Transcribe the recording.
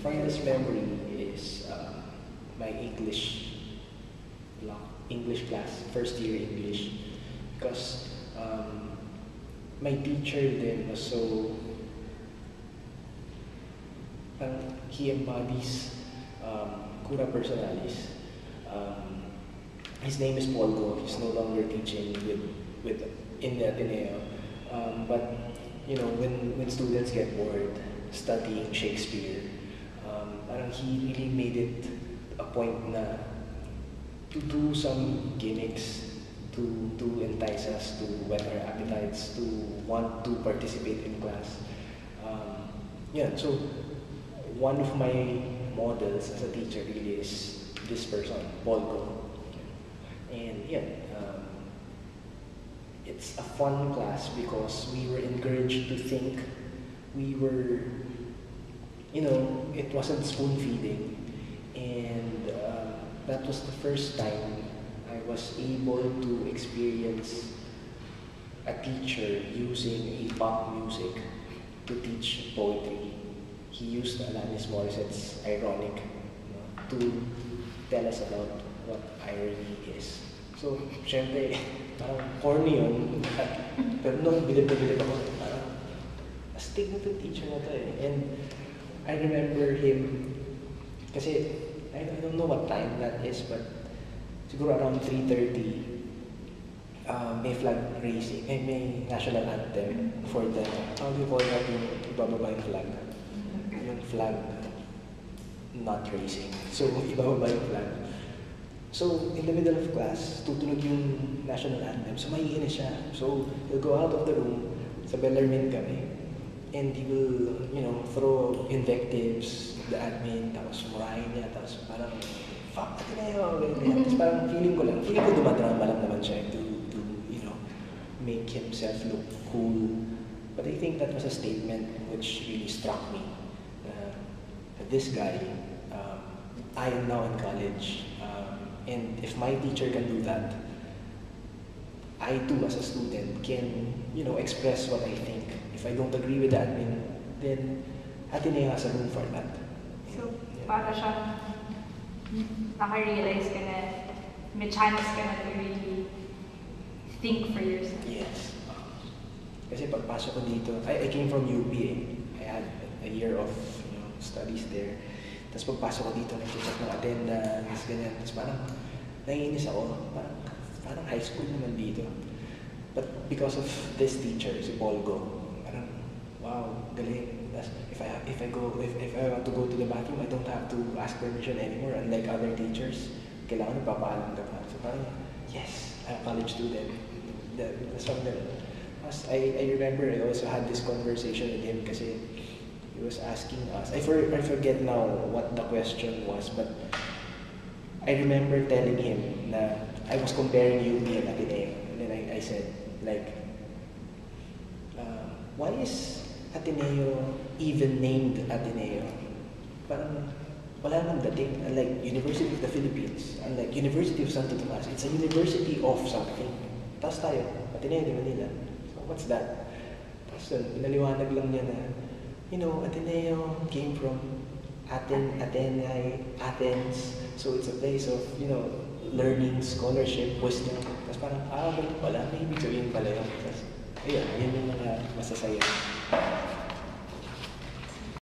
fondest memory is my English class, first year English, because my teacher then was so, he embodies cura personalis. His name is Paul Go. He's no longer teaching with in the Ateneo. But you know, when students get bored studying Shakespeare, parang he really made it a point na to do some gimmicks to entice us, to whet our appetites, to want to participate in class. Yeah, so one of my models as a teacher really is this person, Paul Go. And yeah, it's a fun class because we were encouraged to think. We were, you know, it wasn't spoon feeding, and that was the first time I was able to experience a teacher using a pop music to teach poetry. He used Alanis Morissette's Ironic, you know, to tell us about what irony is. So, syempre, parang corny yun. Pero nung bilib na bilib ako, parang, astig na to teacher na to eh. And I remember him, kasi I don't know what time that is, but siguro around 3:30, may flag raising, may national anthem for the, how do you call that, yung ibababa yung flag? Yung flag not raising. So, ibababa yung flag. So, in the middle of class, tutunog yung national anthem. So, maiinis siya. So, he'll go out of the room, sa Bellarmine kami, and he will, you know, throw invectives, the admin, tapos murahin niya, tapos parang, fuck, Ateneo, ganyan. Tapos parang feeling ko dumadrama lang naman siya to, you know, make himself look cool. But I think that was a statement which really struck me. This guy, I am now in college, and if my teacher can do that, I too as a student can, you know, express what I think. If I don't agree with that, then Ateneo has a room for that. So, para siyang naka-realize ka na, may chance ka na to really think for yourself. Yes. Kasi pagpasok ko dito, I came from UP eh. I had a year of, you know, studies there. Tapos pagpasok ko dito, nag-check ng attendance, ganyan. Tapos parang naiinis ako. Parang high school naman dito. But because of this teacher, si Paul Go, parang, wow, galing. Tapos if I want to go to the bathroom, I don't have to ask permission anymore. Unlike other teachers, kailangan nagpapaalam ka pa. So parang, yes, I'm a college student. That's what Tapos I remember I also had this conversation with him kasi he was asking us, I forget now what the question was, but I remember telling him na I was comparing UP and Ateneo. And then I said, like, why is Ateneo even named Ateneo? Parang wala namang dating. Unlike University of the Philippines, unlike University of Santo Tomas, it's a university of something. Tapos tayo, Ateneo de Manila. So what's that? Tapos pinaliwanag lang niya na, you know, Ateneo came from Athens. So it's a place of, you know, learning, scholarship, wisdom. Tapos parang, wala, may ibig sabihin pala yun. Tapos, ayun, yun yung mga masasaya.